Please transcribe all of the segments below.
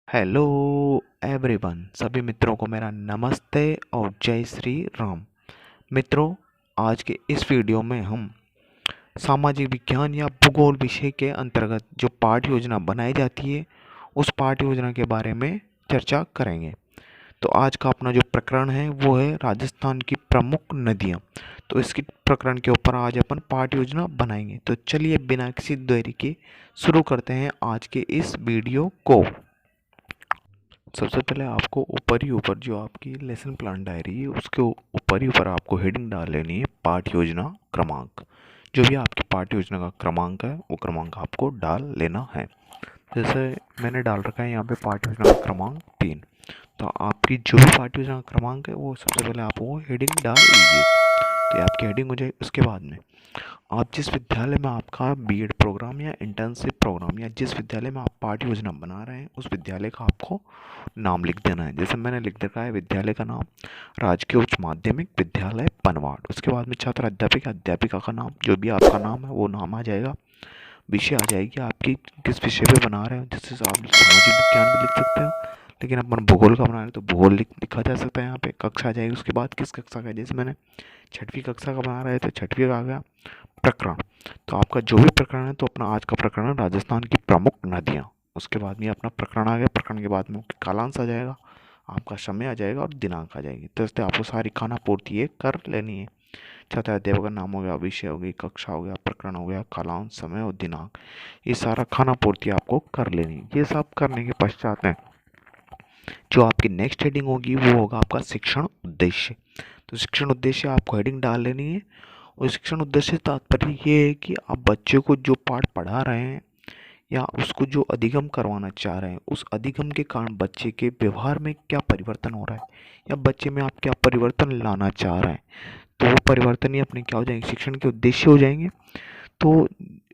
Hello everyone, सभी मित्रों को मेरा नमस्ते और जय श्री राम। मित्रों, आज के इस वीडियो में हम सामाजिक विज्ञान या भूगोल विषय के अंतर्गत जो पाठ्य योजना बनाई जाती है उस पाठ्य योजना के बारे में चर्चा करेंगे। तो आज का अपना जो प्रकरण है वो है राजस्थान की प्रमुख नदियाँ। तो इसकी प्रकरण के ऊपर आज अपन पाठ्य योजना बनाएंगे। तो चलिए बिना किसी देरी के शुरू करते हैं आज के इस वीडियो को। सबसे पहले आपको ऊपर जो आपकी लेसन प्लान डायरी है उसके ऊपर आपको हेडिंग डाल लेनी है पाठ्य योजना क्रमांक। जो भी आपकी पाठ्य योजना का क्रमांक है वो क्रमांक आपको डाल लेना है। जैसे मैंने डाल रखा है यहाँ पे पाठ्य योजना का क्रमांक 3। तो आपकी जो भी पाठ्य योजना का क्रमांक है वो सबसे पहले आप वो हेडिंग डाल लीजिए। तो ये आपकी हेडिंग हो जाए। उसके बाद में आप जिस विद्यालय में आपका बीएड प्रोग्राम या इंटर्नशिप प्रोग्राम या जिस विद्यालय में आप पाठ्य योजना बना रहे हैं उस विद्यालय का आपको नाम लिख देना है। जैसे मैंने लिख रखा है विद्यालय का नाम राजकीय उच्च माध्यमिक विद्यालय पनवाड़। उसके बाद में छात्र अध्यापिका अध्यापिका का नाम, जो भी आपका नाम है वो नाम आ जाएगा। विषय आ जाएगी आपकी, किस विषय पे बना रहे हो। जैसे आप सामाजिक विज्ञान भी लिख सकते हो, लेकिन अपन भूगोल का बना रहे हैं तो भूगोल लिखा जा सकता है। यहाँ पे कक्षा आ जाएगी। उसके बाद किस कक्षा का, जैसे मैंने छठवीं कक्षा का बना रहे थे, छठवीं का आ गया प्रकरण। तो आपका जो भी प्रकरण है, तो अपना आज का प्रकरण राजस्थान की प्रमुख नदियाँ। उसके बाद में अपना प्रकरण आ गया। प्रकरण के बाद में कालांश आ जाएगा, आपका समय आ जाएगा और दिनांक आ जाएगी। तो इससे आपको सारी खाना पूर्ति ये कर लेनी है। छात्र अध्यापक का नाम हो गया, विषय हो गई, कक्षा हो गया, प्रकरण हो गया, कालांश, समय और दिनांक, ये सारा खाना पूर्ति आपको कर लेनी है। ये सब करने के पश्चात में जो आपकी नेक्स्ट हेडिंग होगी वो होगा आपका शिक्षण उद्देश्य। तो शिक्षण उद्देश्य आपको हेडिंग डाल लेनी है। और शिक्षण उद्देश्य से तात्पर्य ये है कि आप बच्चे को जो पाठ पढ़ा रहे हैं या उसको जो अधिगम करवाना चाह रहे हैं, उस अधिगम के कारण बच्चे के व्यवहार में क्या परिवर्तन हो रहा है या बच्चे में आप क्या परिवर्तन लाना चाह रहे हैं, तो वो परिवर्तन ही अपने क्या हो जाएंगे, शिक्षण के उद्देश्य हो जाएंगे। तो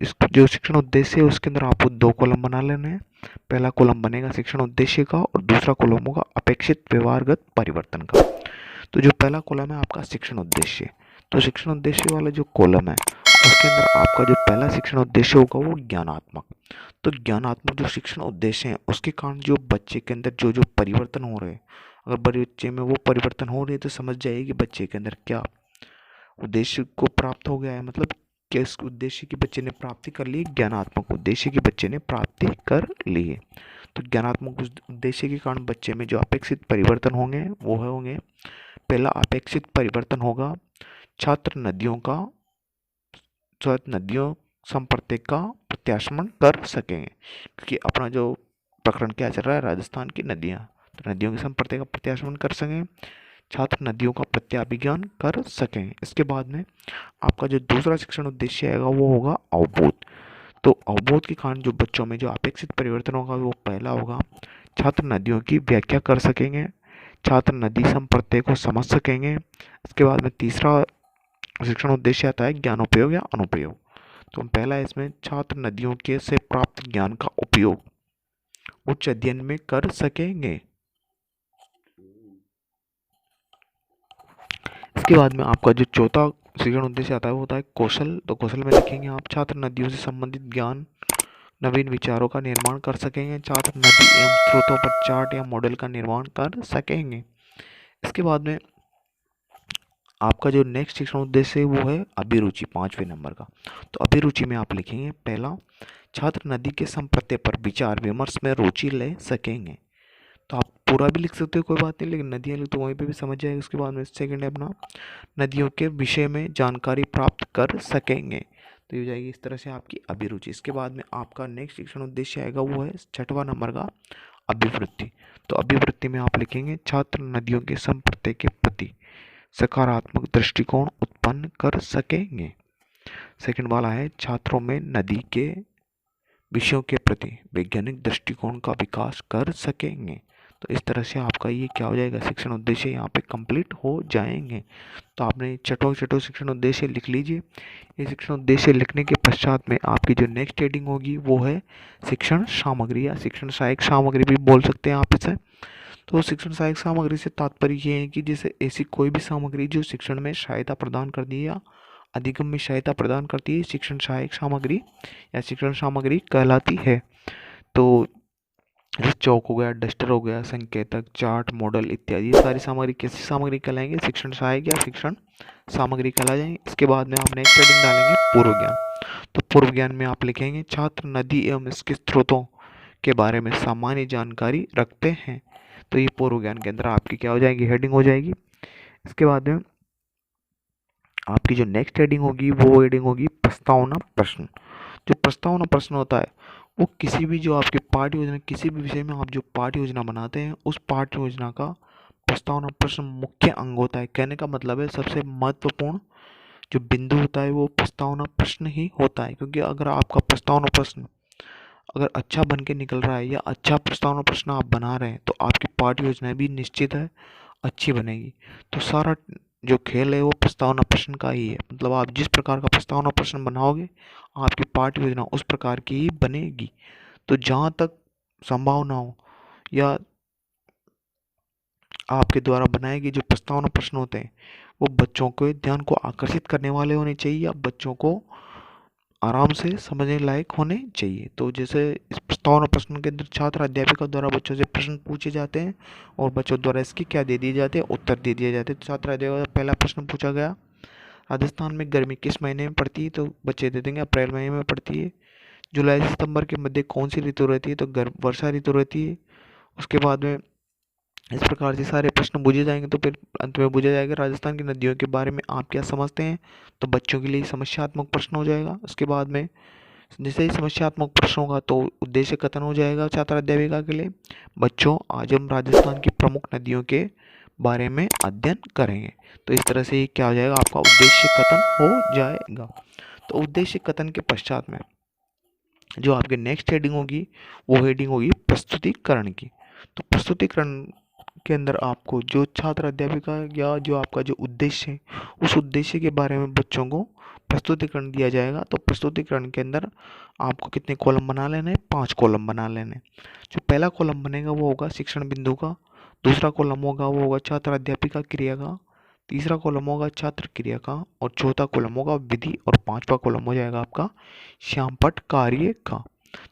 इस जो शिक्षण उद्देश्य है उसके अंदर आपको 2 कॉलम बना लेने हैं। पहला कॉलम बनेगा शिक्षण उद्देश्य का और दूसरा कॉलम होगा अपेक्षित व्यवहारगत परिवर्तन का। तो जो पहला कॉलम है आपका शिक्षण उद्देश्य, तो शिक्षण उद्देश्य वाला जो कॉलम है उसके अंदर आपका जो पहला शिक्षण उद्देश्य होगा वो ज्ञानात्मक। तो ज्ञानात्मक जो शिक्षण उद्देश्य है उसके कारण जो बच्चे के अंदर जो जो परिवर्तन हो रहे हैं, अगर बच्चे में वो परिवर्तन हो रहे हैं तो समझ जाइए कि बच्चे के अंदर क्या उद्देश्य को प्राप्त हो गया है। मतलब किस उद्देश्य की बच्चे ने प्राप्ति कर ली, ज्ञानात्मक उद्देश्य की बच्चे ने प्राप्ति कर ली है। तो ज्ञानात्मक उद्देश्य के कारण बच्चे में जो अपेक्षित परिवर्तन होंगे वो होंगे, पहला अपेक्षित परिवर्तन होगा छात्र नदियों संपर्क का प्रत्याशमन कर सकेंगे। क्योंकि अपना जो प्रकरण क्या चल रहा है, राजस्थान की नदियाँ, तो नदियों के संपर्क का प्रत्याशमन कर सकें, छात्र नदियों का प्रत्याभिज्ञान कर सकें। इसके बाद में आपका जो दूसरा शिक्षण उद्देश्य आएगा वो होगा अवबोध। तो अवबोध के कारण जो बच्चों में जो अपेक्षित परिवर्तन होगा वो पहला होगा छात्र नदियों की व्याख्या कर सकेंगे, छात्र नदी संप्रत्यय को समझ सकेंगे। इसके बाद में तीसरा शिक्षण उद्देश्य आता है ज्ञानोपयोग या अनुप्रयोग। तो पहला इसमें छात्र नदियों के से प्राप्त ज्ञान का उपयोग उच्च अध्ययन में कर सकेंगे। इसके बाद में आपका जो चौथा शिक्षण उद्देश्य आता है वो होता है कौशल। तो कौशल में लिखेंगे आप छात्र नदियों से संबंधित ज्ञान, नवीन विचारों का निर्माण कर सकेंगे, छात्र नदी एवं स्रोतों पर चार्ट या मॉडल का निर्माण कर सकेंगे। इसके बाद में आपका जो नेक्स्ट शिक्षण उद्देश्य है वो है अभिरुचि, 5वें नंबर का। तो अभिरुचि में आप लिखेंगे पहला छात्र नदी के संप्रत्यय पर विचार विमर्श में रुचि ले सकेंगे। तो आप पूरा भी लिख सकते हो, कोई बात नहीं, लेकिन नदियाँ लिख तो वहीं पे भी समझ जाएगा। उसके बाद में सेकंड है अपना नदियों के विषय में जानकारी प्राप्त कर सकेंगे। तो ये हो जाएगी इस तरह से आपकी अभिरुचि। इसके बाद में आपका नेक्स्ट शिक्षण उद्देश्य आएगा वो है 6वां नंबर का अभिवृत्ति। तो अभिवृत्ति में आप लिखेंगे छात्र नदियों के संप्रत्यय के प्रति सकारात्मक दृष्टिकोण उत्पन्न कर सकेंगे। सेकंड वाला है छात्रों में नदी के विषयों के प्रति वैज्ञानिक दृष्टिकोण का विकास कर सकेंगे। तो इस तरह से आपका ये क्या हो जाएगा, शिक्षण उद्देश्य यहाँ पे कंप्लीट हो जाएंगे। तो आपने छठों शिक्षण उद्देश्य लिख लीजिए। ये शिक्षण उद्देश्य लिखने के पश्चात में आपकी जो नेक्स्ट हेडिंग होगी वो है शिक्षण सामग्री या शिक्षण सहायक सामग्री भी बोल सकते हैं आप इसे। तो शिक्षण सहायक सामग्री से तात्पर्य ये है कि जैसे ऐसी कोई भी सामग्री जो शिक्षण में सहायता प्रदान करती है या अधिगम में सहायता प्रदान करती है, शिक्षण सहायक सामग्री या शिक्षण सामग्री कहलाती है। तो जैसे चौक हो गया, डस्टर हो गया, संकेतक, चार्ट, मॉडल इत्यादि। ये सारी सामग्री कैसी सामग्री कहलाएंगे? शिक्षण सहायक या शिक्षण सामग्री कहला जाएंगे। इसके बाद में आप नेक्स्ट हेडिंग डालेंगे पूर्व ज्ञान। तो पूर्व ज्ञान में आप लिखेंगे छात्र नदी एवं इसके स्रोतों के बारे में सामान्य जानकारी रखते हैं। तो ये पूर्व ज्ञान के अंदर आपकी क्या हो जाएगी? हेडिंग हो जाएगी। इसके बाद में आपकी जो नेक्स्ट हेडिंग होगी वो हेडिंग होगी प्रस्तावना प्रश्न। जो प्रस्तावना प्रश्न होता है वो किसी भी जो आपके पाठ्य योजना, किसी भी विषय में आप जो पाठ्य योजना बनाते हैं उस पाठ्य योजना का प्रस्तावना प्रश्न मुख्य अंग होता है। कहने का मतलब है सबसे महत्वपूर्ण जो बिंदु होता है वो प्रस्तावना प्रश्न ही होता है। क्योंकि अगर आपका प्रस्तावना प्रश्न अगर अच्छा बन के निकल रहा है या अच्छा प्रस्तावना प्रश्न आप बना रहे हैं तो आपकी पाठ्य योजना भी निश्चित है अच्छी बनेगी। तो सारा जो खेल है वो प्रस्तावना प्रश्न का ही है। मतलब आप जिस प्रकार का प्रस्तावना प्रश्न बनाओगे आपकी पाठ्य योजना उस प्रकार की ही बनेगी। तो जहाँ तक संभावना हो या आपके द्वारा बनाए गए जो प्रस्तावना प्रश्न होते हैं वो बच्चों के ध्यान को आकर्षित करने वाले होने चाहिए या बच्चों को आराम से समझने लायक होने चाहिए। तो जैसे इस प्रस्तावना प्रश्न के अंदर छात्र अध्यापिका द्वारा बच्चों से प्रश्न पूछे जाते हैं और बच्चों द्वारा इसकी क्या दे दिए जाते हैं? उत्तर दे दिए जाते हैं। तो छात्र अध्यापिका पहला प्रश्न पूछा गया, राजस्थान में गर्मी किस महीने में पड़ती है? तो बच्चे दे देंगे अप्रैल महीने में पड़ती है। जुलाई से सितंबर के मध्य कौन सी ऋतु रहती है? तो वर्षा ऋतु रहती है। उसके बाद में इस प्रकार से सारे प्रश्न पूछे जाएंगे। तो फिर अंत में पूछा जाएगा राजस्थान की नदियों के बारे में आप क्या समझते हैं? तो बच्चों के लिए समस्यात्मक प्रश्न हो जाएगा। उसके बाद में जैसे ही समस्यात्मक प्रश्न होगा तो उद्देश्य कथन हो जाएगा छात्र अध्यापिका के लिए, बच्चों आज हम राजस्थान की प्रमुख नदियों के बारे में अध्ययन करेंगे। तो इस तरह से ये क्या हो जाएगा? आपका उद्देश्य कथन हो जाएगा। तो उद्देश्य कथन के पश्चात में जो आपके नेक्स्ट हेडिंग होगी वो हेडिंग होगी प्रस्तुतिकरण की। तो प्रस्तुतिकरण के अंदर आपको जो छात्र अध्यापिका या जो आपका जो उद्देश्य है उस उद्देश्य के बारे में बच्चों को प्रस्तुतिकरण दिया जाएगा। तो प्रस्तुतिकरण के अंदर आपको कितने कॉलम बना लेने हैं? 5 कॉलम बना लेने हैं। जो पहला कॉलम बनेगा वो होगा शिक्षण बिंदु का, दूसरा कॉलम होगा वो होगा छात्र अध्यापिका क्रिया का, तीसरा कॉलम होगा छात्र क्रिया का और चौथा कॉलम होगा विधि और पांचवा कॉलम हो जाएगा आपका श्यामपट्ट कार्य का।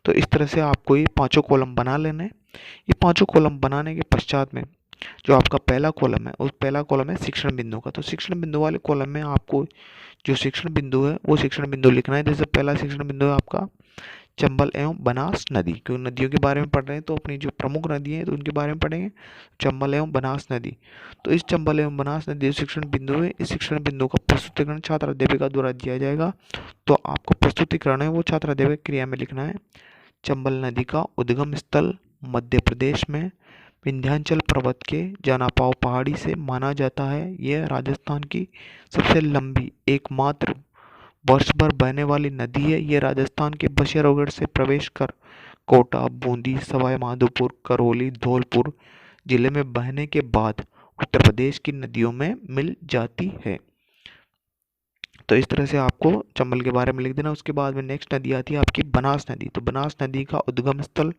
तो इस तरह से आपको ये पांचों कॉलम बना लेने हैं। ये पांचों कॉलम बनाने के पश्चात में जो आपका पहला कॉलम है उस पहला कॉलम है शिक्षण बिंदु का। तो शिक्षण बिंदु वाले कॉलम में आपको जो शिक्षण बिंदु है वो शिक्षण बिंदु लिखना है। जैसे पहला शिक्षण बिंदु है आपका चंबल एवं बनास नदी, क्योंकि नदियों के बारे में पढ़ रहे हैं तो अपनी जो प्रमुख नदी है तो उनके बारे में पढ़ेंगे। चंबल एवं बनास नदी, तो इस चंबल एवं बनास नदी शिक्षण बिंदु है। इस शिक्षण बिंदु का प्रस्तुतिकरण छात्र अध्यापिका द्वारा दिया जाएगा। तो आपको प्रस्तुतिकरण है वो छात्र अध्यापिका क्रिया में लिखना है। चंबल नदी का उद्गम स्थल मध्य प्रदेश में विंध्याचल पर्वत के जनापाव पहाड़ी से माना जाता है। यह राजस्थान की सबसे लंबी एकमात्र वर्ष भर बहने वाली नदी है। यह राजस्थान के बशेरगढ़ से प्रवेश कर कोटा, बूंदी, सवाई माधोपुर, करौली, धौलपुर जिले में बहने के बाद उत्तर प्रदेश की नदियों में मिल जाती है। तो इस तरह से आपको चंबल के बारे में लिख देना। उसके बाद में नेक्स्ट नदी आती है आपकी बनास नदी। तो बनास नदी का उद्गम स्थल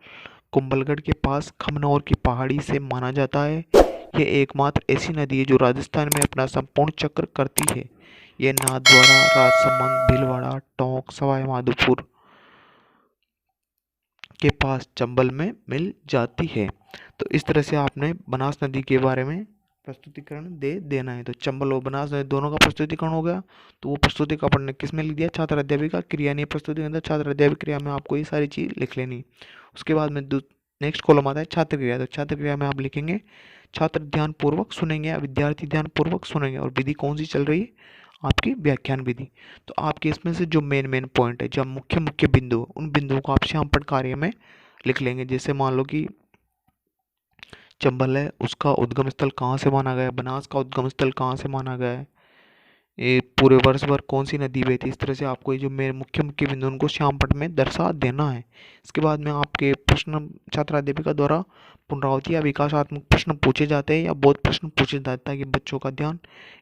कुंभलगढ़ के पास खमनौर की पहाड़ी से माना जाता है। यह एकमात्र ऐसी नदी है जो राजस्थान में अपना संपूर्ण चक्र करती है। यह नाथद्वारा, राजसमंद, भीलवाड़ा, टोंक, सवाई माधोपुर के पास चंबल में मिल जाती है। तो इस तरह से आपने बनास नदी के बारे में प्रस्तुतिकरण दे देना है। तो चंबल और बनास नदी दोनों का प्रस्तुतिकरण हो गया। तो वो प्रस्तुतिकरण अपन ने किस में लिख दिया? छात्र अध्यापिका क्रिया नहीं प्रस्तुति के अंदर छात्र अध्यापिका क्रिया में आपको ये सारी चीज लिख लेनी। उसके बाद में नेक्स्ट कॉलम आता है छात्र क्रिया। तो छात्र क्रिया में आप लिखेंगे छात्र ध्यान पूर्वक सुनेंगे या विद्यार्थी ध्यान पूर्वक सुनेंगे और विधि कौन सी चल रही है? आपकी व्याख्यान विधि। तो आपके इसमें से जो मेन पॉइंट है, जो मुख्य मुख्य बिंदु, उन बिंदुओं को आप श्यामपट्ट कार्य में लिख लेंगे। जैसे मान लो कि चंबल है उसका उद्गम स्थल कहाँ से माना गया है, बनास का उद्गम स्थल कहाँ से माना गया है, ये पूरे वर्ष भर कौन सी नदी बहती। इस तरह से आपको ये जो मेरे मुख्य मुख्य बिंदु उनको श्यामपट्ट में दर्शा देना है। इसके बाद में आपके प्रश्न छात्र अध्यापिका द्वारा पुनरावृत्ति या विकासात्मक प्रश्न पूछे जाते हैं या बहुत प्रश्न पूछे जाते हैं ताकि बच्चों का ध्यान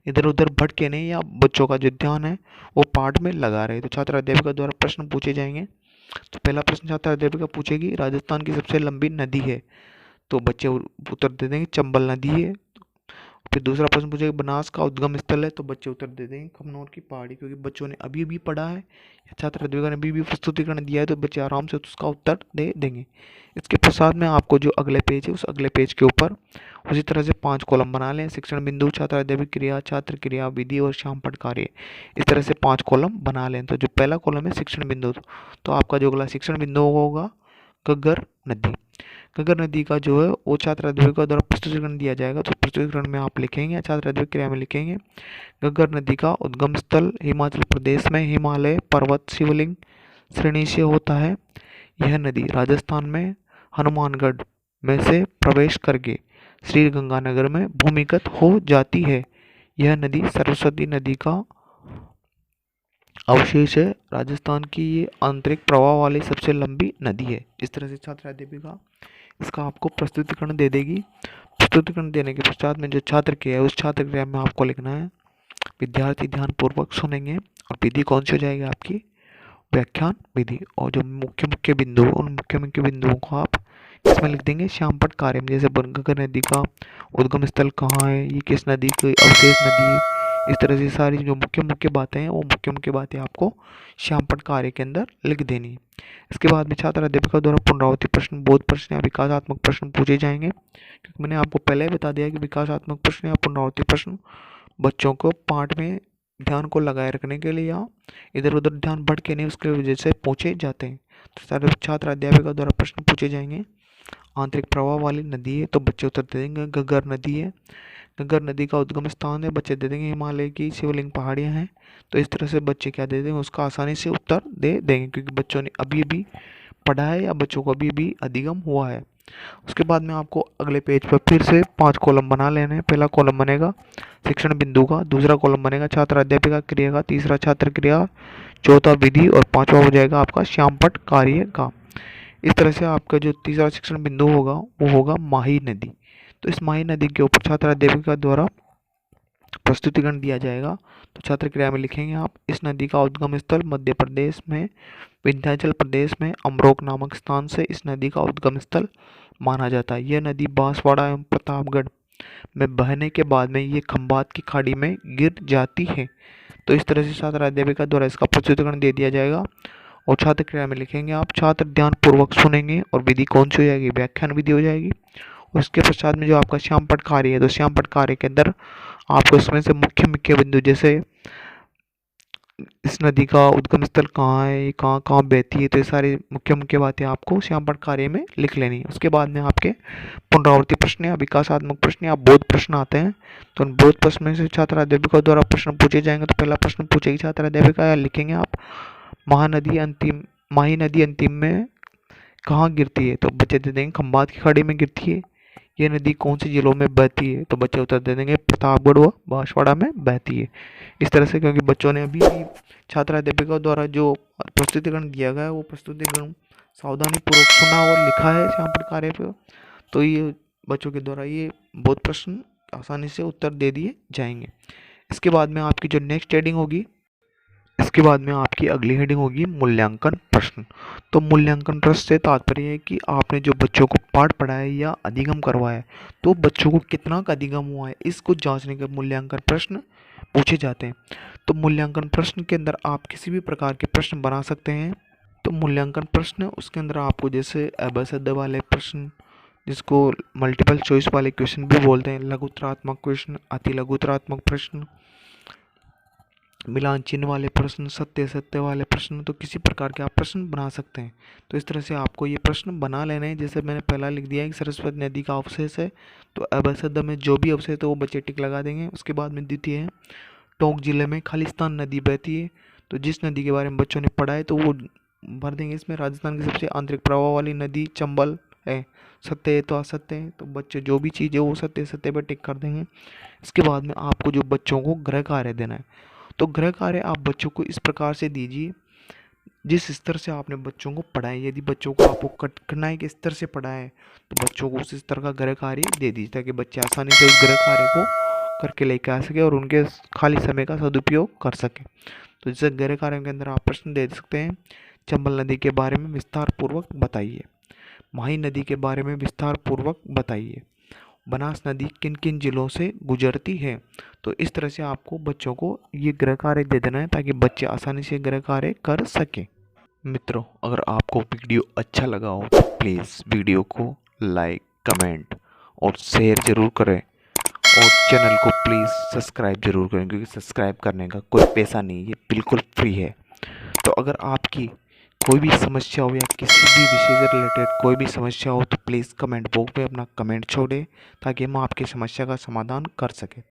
इधर उधर भटके नहीं या बच्चों का जो ध्यान है वो पाठ में लगा रहे। तो छात्र अध्यापिका द्वारा प्रश्न पूछे जाएंगे। तो पहला प्रश्न छात्र अध्यापिका पूछेगी राजस्थान की सबसे लंबी नदी है। तो बच्चे उत्तर दे देंगे चंबल नदी है। फिर दूसरा प्रश्न पूछेगा बनास का उद्गम स्थल है, तो बच्चे उत्तर दे देंगे खमनोर की पहाड़ी, क्योंकि बच्चों ने अभी अभी पढ़ा है या छात्र अध्यापक ने अभी भी प्रस्तुतिकरण दिया है, तो बच्चे आराम से उसका उत्तर दे देंगे। इसके पश्चात में आपको जो अगले पेज है उस अगले पेज के ऊपर उसी तरह से 5 कॉलम बना लें। शिक्षण बिंदु, छात्र अध्यापक क्रिया, छात्र क्रिया, विधि और शामपठ कार्य, इस तरह से 5 कॉलम बना लें। तो जो पहला कॉलम है शिक्षण बिंदु, तो आपका जो अगला शिक्षण बिंदु होगा घग्गर नदी। घग्गर नदी का जो है वो छात्र अध्यापक द्वारा प्रस्तुतिकरण दिया जाएगा, तो प्रस्तुतिकरण में आप लिखेंगे, छात्र अध्यापक क्रिया में लिखेंगे घग्गर नदी का उद्गम स्थल हिमाचल प्रदेश में हिमालय पर्वत शिवलिंग श्रेणी से होता है। यह नदी राजस्थान में हनुमानगढ़ में से प्रवेश करके श्री गंगानगर में भूमिगत हो जाती है। यह नदी सरस्वती नदी का अवशेष है। राजस्थान की ये आंतरिक प्रवाह वाली सबसे लंबी नदी है। इस तरह से छात्र अध्यापिका इसका आपको प्रस्तुतिकरण दे देगी। प्रस्तुतिकरण देने के पश्चात में जो छात्र क्रिया है उस छात्र क्रिया में आपको लिखना है विद्यार्थी ध्यानपूर्वक सुनेंगे, और विधि कौन सी हो जाएगी आपकी व्याख्यान विधि, और जो मुख्य मुख्य बिंदु उन मुख्य मुख्य बिंदुओं को आप इसमें लिख देंगे शामपठ कार्य में। जैसे घग्गर नदी का उद्गम स्थल कहाँ है, ये किस नदी की अवशेष नदी है, इस तरह से सारी जो मुख्य मुख्य बातें हैं वो मुख्य मुख्य बातें आपको शामपठ कार्य के अंदर लिख देनी है। इसके बाद में छात्र अध्यापिका द्वारा पुनरावृत्ति प्रश्न, बोध प्रश्न या विकासात्मक प्रश्न पूछे जाएंगे, क्योंकि मैंने आपको पहले ही बता दिया कि विकासात्मक प्रश्न या पुनरावृत्ति प्रश्न बच्चों को पाठ में ध्यान को लगाए रखने के लिए या इधर उधर ध्यान भटके नहीं उसके वजह से पूछे जाते हैं। तो सारे छात्र अध्यापिका द्वारा प्रश्न पूछे जाएंगे। आंतरिक प्रवाह वाली नदी है, तो बच्चे उत्तर दे देंगे घग्गर नदी है। घग्गर नदी का उद्गम स्थान है, बच्चे दे देंगे हिमालय की शिवलिंग पहाड़ियाँ हैं। तो इस तरह से बच्चे क्या दे देंगे उसका आसानी से उत्तर दे देंगे, क्योंकि बच्चों ने अभी अभी पढ़ा है या बच्चों को अभी भी अधिगम हुआ है। उसके बाद में आपको अगले पेज पर फिर से 5 कॉलम बना लेने हैं। पहला कॉलम बनेगा शिक्षण बिंदु का, दूसरा कॉलम बनेगा छात्र अध्यापिका क्रिया का, तीसरा छात्र क्रिया, चौथा विधि और पांचवा हो जाएगा आपका श्यामपठ कार्य का। इस तरह से आपका जो तीसरा शिक्षण बिंदु होगा वो होगा माही नदी। तो इस माही नदी के ऊपर छात्र अध्यापिका द्वारा प्रस्तुतिकरण दिया जाएगा। तो छात्र क्रिया में लिखेंगे आप इस नदी का उद्गम स्थल मध्य प्रदेश में विंध्याचल प्रदेश में अमरोक नामक स्थान से इस नदी का उद्गम स्थल माना जाता है। यह नदी बांसवाड़ा एवं प्रतापगढ़ में बहने के बाद में ये खंबात की खाड़ी में गिर जाती है। तो इस तरह से छात्र अध्यापिका द्वारा इसका प्रस्तुतिकरण दे दिया जाएगा, और छात्र क्रिया में लिखेंगे आप छात्र ध्यान पूर्वक सुनेंगे, और विधि कौन सी हो जाएगी व्याख्यान विधि हो जाएगी। उसके पश्चात में जो आपका श्यामपठ कार्य है, तो श्यामपठ कार्य के अंदर आपको इसमें से मुख्य मुख्य बिंदु जैसे इस नदी का उद्गम स्थल कहाँ है, कहाँ कहाँ बहती है, तो ये सारी मुख्य मुख्य बातें आपको श्यामपठ कार्य में लिख लेनी है। उसके बाद में आपके पुनरावृत्ति प्रश्न या विकासात्मक प्रश्न या बोध प्रश्न आते हैं। तो उन बोध प्रश्न में से छात्र अध्यापिका द्वारा प्रश्न पूछे जाएंगे। तो पहला प्रश्न पूछेगी छात्र अध्यापिका, या लिखेंगे आप माही नदी अंतिम में कहाँ गिरती है, तो बच्चे दे देंगे खंबात की खाड़ी में गिरती है। ये नदी कौन से जिलों में बहती है, तो बच्चे उत्तर दे देंगे प्रतापगढ़ व बांसवाड़ा में बहती है। इस तरह से क्योंकि बच्चों ने अभी भी छात्र अध्यापिका द्वारा जो प्रस्तुतिकरण दिया गया है वो प्रस्तुतिकरण सावधानी पूर्वक सुना और लिखा है श्यामपठ कार्य पे, तो ये बच्चों के द्वारा ये बहुत प्रश्न आसानी से उत्तर दे दिए जाएंगे। इसके बाद में आपकी जो नेक्स्ट हेडिंग होगी, इसके बाद में आपकी अगली हेडिंग होगी मूल्यांकन प्रश्न। तो मूल्यांकन प्रश्न से तात्पर्य है कि आपने जो बच्चों को पाठ पढ़ाया या अधिगम करवाया तो बच्चों को कितना का अधिगम हुआ है इसको जांचने के मूल्यांकन प्रश्न पूछे जाते हैं। तो मूल्यांकन प्रश्न के अंदर आप किसी भी प्रकार के प्रश्न बना सकते हैं। तो मूल्यांकन प्रश्न उसके अंदर आपको जैसे अभ्यासद वाले प्रश्न, जिसको मल्टीपल चॉइस वाले क्वेश्चन भी बोलते हैं, लघुतरात्मक क्वेश्चन, अति लघुतरात्मक प्रश्न, मिलान चिन्ह वाले प्रश्न, सत्य सत्य वाले प्रश्न, तो किसी प्रकार के आप प्रश्न बना सकते हैं। तो इस तरह से आपको ये प्रश्न बना लेने हैं। जैसे मैंने पहला लिख दिया है कि सरस्वती नदी का अवशेष है, तो अभ्यासद में जो भी अवशेष है वो बच्चे टिक लगा देंगे। उसके बाद में द्वितीय है टोंक जिले में खालिस्तान नदी बहती है, तो जिस नदी के बारे में बच्चों ने पढ़ा है तो वो भर देंगे। इसमें राजस्थान की सबसे आंतरिक प्रवाह वाली नदी चंबल है, सत्य है तो असत्य है, तो बच्चे जो भी चीज़ है वो सत्य सत्य पर टिक कर देंगे। इसके बाद में आपको जो बच्चों को गृह कार्य देना है, तो गृह कार्य आप बच्चों को इस प्रकार से दीजिए जिस स्तर से आपने बच्चों को पढ़ाया। यदि बच्चों को आपको कठिनाई के स्तर से पढ़ाए तो बच्चों को उस स्तर का गृह कार्य दे दीजिए, ताकि बच्चे आसानी से उस गृह कार्य को करके लेकर आ सके और उनके खाली समय का सदुपयोग कर सके। तो जैसे गृह कार्य के अंदर आप प्रश्न दे सकते हैं, चंबल नदी के बारे में विस्तार पूर्वक बताइए, माही नदी के बारे में विस्तार पूर्वक बताइए, बनास नदी किन किन जिलों से गुजरती है। तो इस तरह से आपको बच्चों को ये गृह कार्य दे देना है ताकि बच्चे आसानी से गृह कार्य कर सकें। मित्रों, अगर आपको वीडियो अच्छा लगा हो तो प्लीज़ वीडियो को लाइक, कमेंट और शेयर ज़रूर करें और चैनल को प्लीज़ सब्सक्राइब ज़रूर करें, क्योंकि सब्सक्राइब करने का कोई पैसा नहीं, ये बिल्कुल फ्री है। तो अगर आपकी कोई भी समस्या हो या किसी भी विषय से रिलेटेड कोई भी समस्या हो तो प्लीज़ कमेंट बॉक्स में अपना कमेंट छोड़ें ताकि हम आपकी समस्या का समाधान कर सकें।